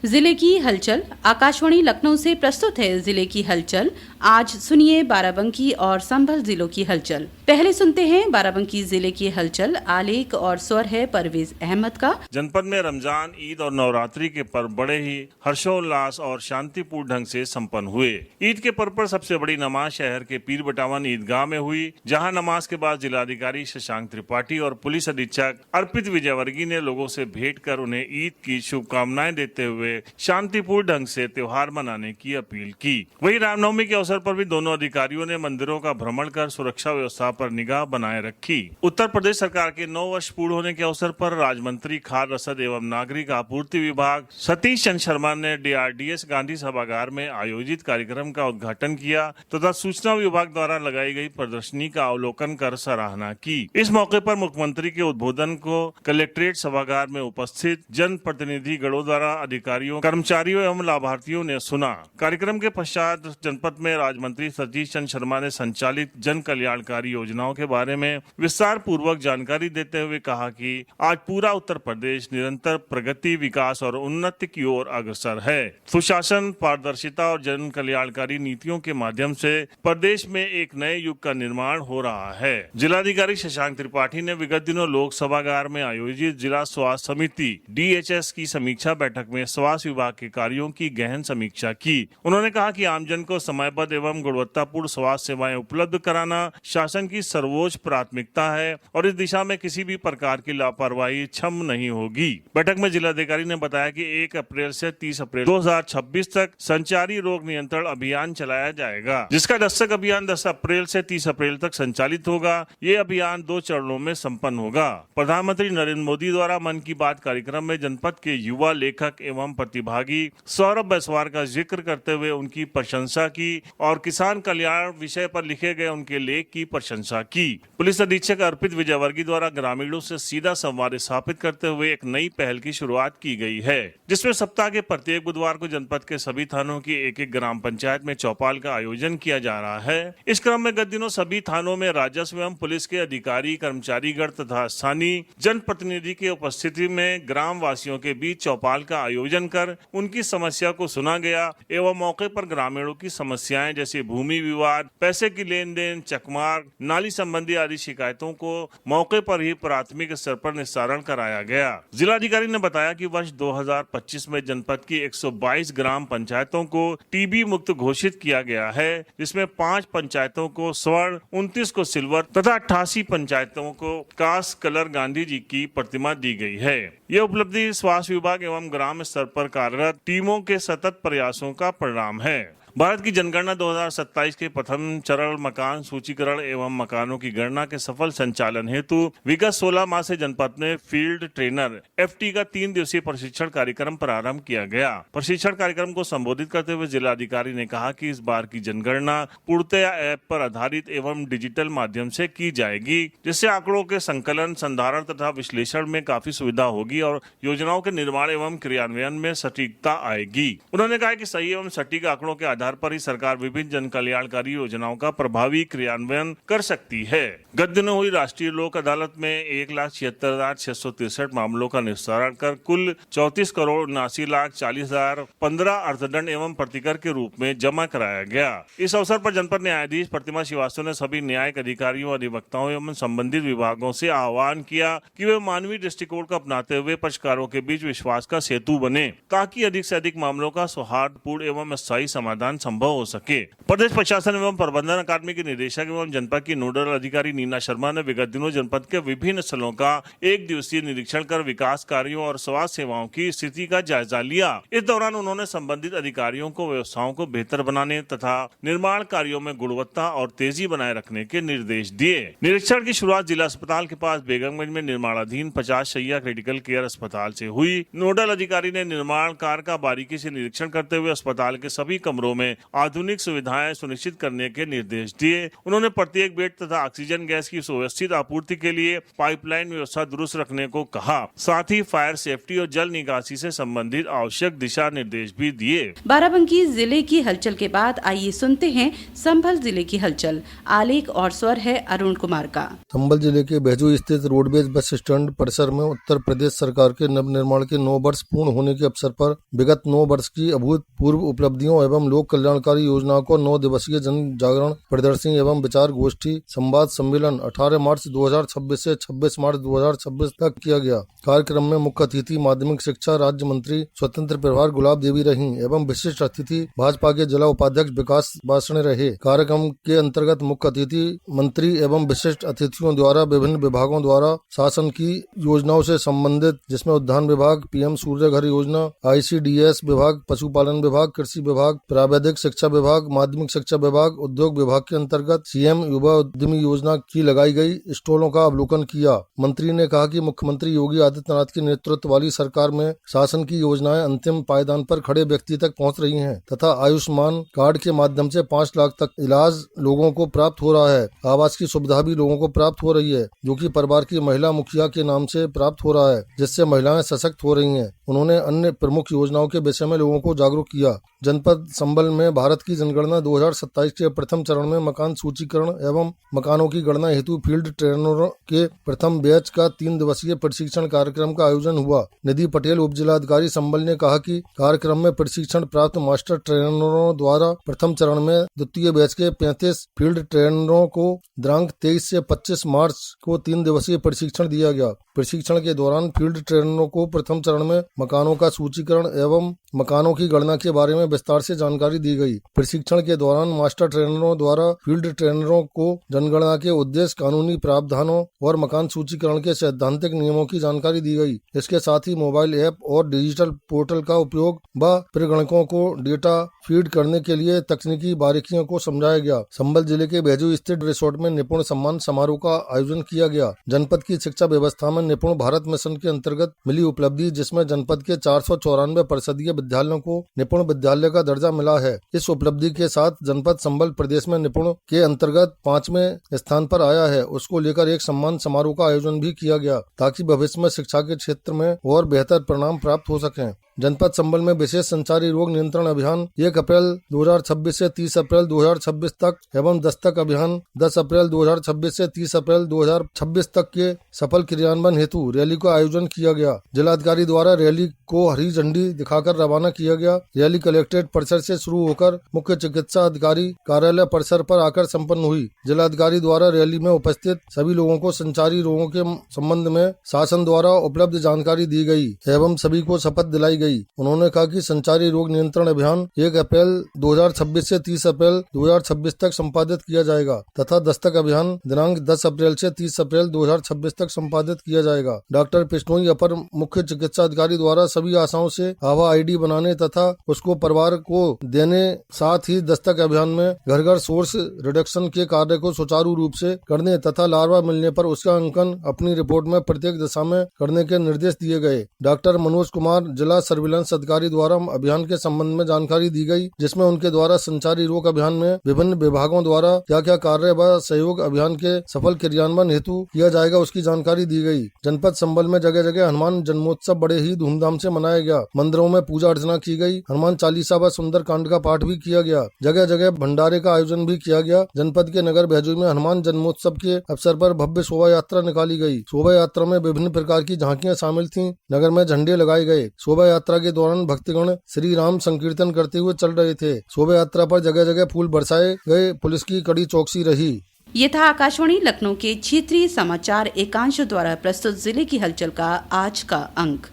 जिले की हलचल। आकाशवाणी लखनऊ से प्रस्तुत है जिले की हलचल। आज सुनिए बाराबंकी और संभल जिलों की हलचल। पहले सुनते हैं बाराबंकी जिले की हलचल। आलेख और स्वर है परवेज अहमद का। जनपद में रमजान, ईद और नवरात्रि के पर्व बड़े ही हर्षोल्लास और शांतिपूर्ण ढंग से संपन्न हुए। ईद के पर्व पर सबसे बड़ी नमाज शहर के पीर बटावन ईदगाह में हुई, जहां नमाज के बाद जिलाधिकारी शशांक त्रिपाठी और पुलिस अधीक्षक अर्पित विजयवर्गीय ने लोगों से भेंट कर उन्हें ईद की शुभकामनाएं देते हुए शांतिपूर्ण ढंग से त्योहार मनाने की अपील की। वहीं रामनवमी के अवसर पर भी दोनों अधिकारियों ने मंदिरों का भ्रमण कर सुरक्षा व्यवस्था पर निगाह बनाए रखी। उत्तर प्रदेश सरकार के 9 वर्ष पूर्ण होने के अवसर पर राज्य मंत्री खाद्य रसद एवं नागरिक आपूर्ति विभाग सतीश चंद्र शर्मा ने DRDS गांधी सभागार में आयोजित कार्यक्रम का उद्घाटन किया तथा सूचना विभाग द्वारा लगाई गई प्रदर्शनी का अवलोकन कर सराहना की। इस मौके पर मुख्यमंत्री के उद्बोधन को कलेक्ट्रेट सभागार में उपस्थित जन प्रतिनिधि गणों द्वारा अधिकारियों, कर्मचारियों एवं लाभार्थियों ने सुना। कार्यक्रम के पश्चात जनपद में राज्य मंत्री सतीश चंद्र शर्मा ने संचालित जन कल्याणकारी योजनाओं के बारे में विस्तार पूर्वक जानकारी देते हुए कहा कि आज पूरा उत्तर प्रदेश निरंतर प्रगति, विकास और उन्नति की ओर अग्रसर है। सुशासन, पारदर्शिता और जन कल्याणकारी नीतियों के माध्यम से प्रदेश में एक नए युग का निर्माण हो रहा है। जिलाधिकारी शशांक त्रिपाठी ने विगत दिनों लोक सभागार में आयोजित जिला स्वास्थ्य समिति DHS की समीक्षा बैठक में स्वास्थ्य विभाग के कार्यों की गहन समीक्षा की। उन्होंने कहा कि आमजन को समयबद्ध एवं गुणवत्तापूर्ण स्वास्थ्य सेवाएं उपलब्ध कराना शासन की सर्वोच्च प्राथमिकता है और इस दिशा में किसी भी प्रकार की लापरवाही क्षम नहीं होगी। बैठक में जिलाधिकारी ने बताया कि 1 अप्रैल से 30 अप्रैल 2026 तक संचारी रोग नियंत्रण अभियान चलाया जाएगा, जिसका दस्तक अभियान 10 अप्रैल से 30 अप्रैल तक संचालित होगा। ये अभियान 2 चरणों में संपन्न होगा। प्रधानमंत्री नरेंद्र मोदी द्वारा मन की बात कार्यक्रम में जनपद के युवा लेखक एवं प्रतिभागी सौरभ बैसवार का जिक्र करते हुए उनकी प्रशंसा की और किसान कल्याण विषय पर लिखे गए उनके लेख की प्रशंसा की। पुलिस अधीक्षक अर्पित विजयवर्गीय द्वारा ग्रामीणों से सीधा संवाद स्थापित करते हुए एक नई पहल की शुरुआत की गई है, जिसमें सप्ताह के प्रत्येक बुधवार को जनपद के सभी थानों की एक ग्राम पंचायत में चौपाल का आयोजन किया जा रहा है। इस क्रम में गत दिनों सभी थानों में राजस्व एवं पुलिस के अधिकारी, कर्मचारीगण तथा स्थानीय जनप्रतिनिधि की उपस्थिति में ग्राम वासियों के बीच चौपाल का आयोजन कर उनकी समस्या को सुना गया एवं मौके पर ग्रामीणों की समस्याएं जैसे भूमि विवाद, पैसे की लेन देन, चकमार, नाली संबंधी आदि शिकायतों को मौके पर ही प्राथमिक स्तर पर निस्तारण कराया गया। जिलाधिकारी ने बताया कि वर्ष 2025 में जनपद की 122 ग्राम पंचायतों को TB मुक्त घोषित किया गया है, जिसमें 5 पंचायतों को स्वर्ण, 29 को सिल्वर तथा 88 पंचायतों को कास्ट कलर गांधी जी की प्रतिमा दी गई है। ये उपलब्धि स्वास्थ्य विभाग एवं ग्राम स्तर पर कार्यरत टीमों के सतत प्रयासों का परिणाम है। भारत की जनगणना 2027 के प्रथम चरण मकान सूचीकरण एवं मकानों की गणना के सफल संचालन हेतु विगत 16 माह से जनपद में फील्ड ट्रेनर FT का 3 दिवसीय प्रशिक्षण कार्यक्रम प्रारंभ किया गया। प्रशिक्षण कार्यक्रम को संबोधित करते हुए जिलाधिकारी ने कहा कि इस बार की जनगणना पूर्णतया ऐप पर आधारित एवं डिजिटल माध्यम से की जाएगी, जिससे आंकड़ों के संकलन, संधारण तथा विश्लेषण में काफी सुविधा होगी और योजनाओं के निर्माण एवं क्रियान्वयन में सटीकता आएगी। उन्होंने कहा कि सही एवं सटीक आंकड़ों के आधार पर ही सरकार विभिन्न जन कल्याणकारी योजनाओं का प्रभावी क्रियान्वयन कर सकती है। गत दिनों हुई राष्ट्रीय लोक अदालत में 1,76,663 मामलों का निस्तारण कर कुल 34,79,40,000 15 अर्थदंड एवं प्रतिकर के रूप में जमा कराया गया। इस अवसर पर जनपद न्यायाधीश प्रतिमा श्रीवास्तव ने सभी न्यायिक अधिकारियों, अधिवक्ताओं एवं संबंधित विभागों से आह्वान किया कि वे मानवीय दृष्टिकोण को अपनाते हुए पक्षकारों के बीच विश्वास का सेतु बने, ताकि अधिक से अधिक मामलों का सौहार्दपूर्ण एवं स्थायी समाधान संभव हो सके। प्रदेश प्रशासन एवं प्रबंधन अकादमी के निदेशक एवं जनपद की नोडल अधिकारी नीना शर्मा ने विगत दिनों जनपद के विभिन्न स्थलों का 1 दिवसीय निरीक्षण कर विकास कार्यों और स्वास्थ्य सेवाओं की स्थिति का जायजा लिया। इस दौरान उन्होंने संबंधित अधिकारियों को व्यवस्थाओं को बेहतर बनाने तथा निर्माण कार्यों में गुणवत्ता और तेजी बनाए रखने के निर्देश दिए। निरीक्षण की शुरुआत जिला अस्पताल के पास बेगमगंज में निर्माणाधीन 50 शैय्या क्रिटिकल केयर अस्पताल से हुई। नोडल अधिकारी ने निर्माण कार्य का बारीकी से निरीक्षण करते हुए अस्पताल के सभी कमरों में में आधुनिक सुविधाएं सुनिश्चित करने के निर्देश दिए। उन्होंने प्रत्येक बेड तथा ऑक्सीजन गैस की सुव्यवस्थित आपूर्ति के लिए पाइपलाइन व्यवस्था दुरुस्त रखने को कहा। साथ ही फायर सेफ्टी और जल निकासी से संबंधित आवश्यक दिशा निर्देश भी दिए। बाराबंकी जिले की हलचल के बाद आइए सुनते हैं संभल जिले की हलचल। आलेख और स्वर है अरुण कुमार का। संभल जिले के भेजू स्थित रोडवेज बस स्टैंड परिसर में उत्तर प्रदेश सरकार के नवनिर्माण के 9 वर्ष पूर्ण होने के अवसर पर विगत 9 वर्ष की अभूतपूर्व उपलब्धियों एवं लोक कल्याणकारी योजनाओं को 9 दिवसीय जन जागरण प्रदर्शनी एवं विचार गोष्ठी संवाद सम्मेलन 18 मार्च 2026 से 26 मार्च 2026 तक किया गया। कार्यक्रम में मुख्य अतिथि माध्यमिक शिक्षा राज्य मंत्री स्वतंत्र प्रभार गुलाब देवी रही एवं विशिष्ट अतिथि भाजपा के जिला उपाध्यक्ष विकास बासणे रहे। कार्यक्रम के अंतर्गत मुख्य अतिथि मंत्री एवं विशिष्ट अतिथियों द्वारा विभिन्न विभागों द्वारा शासन की योजनाओं से संबंधित, जिसमें उद्यान विभाग, पीएम सूर्य घर योजना, ICDS विभाग, पशुपालन विभाग, कृषि विभाग, प्रावैधिक शिक्षा विभाग, माध्यमिक शिक्षा विभाग, उद्योग विभाग के अंतर्गत CM युवा उद्यमी योजना की लगाई गई स्टॉलों का अवलोकन किया। मंत्री ने कहा कि मुख्यमंत्री योगी आदित्यनाथ के नेतृत्व वाली सरकार में शासन की योजनाएं अंतिम पायदान पर खड़े व्यक्ति तक पहुंच रही हैं तथा आयुष्मान कार्ड के माध्यम से 5 लाख तक इलाज लोगों को प्राप्त हो रहा है। आवास की सुविधा भी लोगों को प्राप्त हो रही है, जो कि परिवार की महिला मुखिया के नाम से प्राप्त हो रहा है, जिससे महिलाएं सशक्त हो रही हैं। उन्होंने अन्य प्रमुख योजनाओं के विषय में लोगों को जागरूक किया। जनपद संभल में भारत की जनगणना 2027 के प्रथम चरण में मकान सूचीकरण एवं मकानों की गणना हेतु फील्ड ट्रेनरों के प्रथम बैच का 3 दिवसीय प्रशिक्षण कार्यक्रम का आयोजन हुआ। निधि पटेल उप जिलाधिकारी संभल ने कहा कि कार्यक्रम में प्रशिक्षण प्राप्त मास्टर ट्रेनरों द्वारा प्रथम चरण में द्वितीय बैच के 35 फील्ड ट्रेनरों को दिनांक 23 से 25 मार्च को 3 दिवसीय प्रशिक्षण दिया गया। प्रशिक्षण के दौरान फील्ड ट्रेनरों को प्रथम चरण में मकानों का सूचीकरण एवं मकानों की गणना के बारे में विस्तार से जानकारी दी गई। प्रशिक्षण के दौरान मास्टर ट्रेनरों द्वारा फील्ड ट्रेनरों को जनगणना के उद्देश्य, कानूनी प्रावधानों और मकान सूचीकरण के सैद्धांतिक नियमों की जानकारी दी गई। इसके साथ ही मोबाइल ऐप और डिजिटल पोर्टल का उपयोग व प्रगणकों को डेटा फीड करने के लिए तकनीकी बारीकियों को समझाया गया। संभल जिले के भेजू स्थित रिसोर्ट में निपुण सम्मान समारोह का आयोजन किया गया। जनपद की शिक्षा व्यवस्था में निपुण भारत मिशन के अंतर्गत मिली उपलब्धि, जिसमें जनपद के 494% विद्यालयों को निपुण विद्यालय का दर्जा मिला है। इस उपलब्धि के साथ जनपद संभल प्रदेश में निपुण के अंतर्गत 5वें स्थान पर आया है। उसको लेकर एक सम्मान समारोह का आयोजन भी किया गया, ताकि भविष्य में शिक्षा के क्षेत्र में और बेहतर परिणाम प्राप्त हो सकें। जनपद संभल में विशेष संचारी रोग नियंत्रण अभियान 1 अप्रैल 2026 से 30 अप्रैल 2026 तक एवं दस्तक अभियान 10 अप्रैल 2026 से 30 अप्रैल 2026 तक के सफल क्रियान्वयन हेतु रैली का आयोजन किया गया। जिलाधिकारी द्वारा रैली को हरी झंडी दिखाकर रवाना किया गया। रैली कलेक्ट्रेट परिसर से शुरू होकर मुख्य चिकित्सा अधिकारी कार्यालय परिसर पर आकर संपन्न हुई। जिलाधिकारी द्वारा रैली में उपस्थित सभी लोगों को संचारी रोगों के संबंध में शासन द्वारा उपलब्ध जानकारी दी गई एवं सभी को शपथ दिलाई गई। उन्होंने कहा कि संचारी रोग नियंत्रण अभियान 1 अप्रैल 2026 से 30 अप्रैल 2026 तक संपादित किया जाएगा तथा दस्तक अभियान दिनांक 10 अप्रैल से 30 अप्रैल 2026 तक संपादित किया जाएगा। डॉक्टर पिश्नोई अपर मुख्य चिकित्सा अधिकारी द्वारा सभी आशाओं से आभा ID बनाने तथा उसको परिवार को देने, साथ ही दस्तक अभियान में घर घर सोर्स रिडक्शन के कार्य को सुचारू रूप से करने तथा लार्वा मिलने पर उसका अंकन अपनी रिपोर्ट में प्रत्येक दिशा में करने के निर्देश दिए गए। डॉक्टर मनोज कुमार जिला सर्विलांस अधिकारी द्वारा अभियान के संबंध में जानकारी दी गई, जिसमें उनके द्वारा संचारी रोग अभियान में विभिन्न विभागों द्वारा क्या क्या कार्य व सहयोग अभियान के सफल क्रियान्वयन हेतु किया जाएगा, उसकी जानकारी दी गई। जनपद संभल में जगह जगह हनुमान जन्मोत्सव बड़े ही धूमधाम से मनाया गया। मंदिरों में पूजा अर्चना की गई। हनुमान चालीसा व सुंदर कांड का पाठ भी किया गया। जगह जगह भंडारे का आयोजन भी किया गया। जनपद के नगर भेजू में हनुमान जन्मोत्सव के अवसर पर भव्य शोभा यात्रा निकाली गई। शोभा यात्रा में विभिन्न प्रकार की झांकियां शामिल थीं। नगर में झंडे लगाए गए। शोभा यात्रा के दौरान भक्तगण श्री राम संकीर्तन करते हुए चल रहे थे। शोभा यात्रा पर जगह जगह फूल बरसाए गए। पुलिस की कड़ी चौकसी रही। ये था आकाशवाणी लखनऊ के क्षेत्रीय समाचार एकांश द्वारा प्रस्तुत जिले की हलचल का आज का अंक।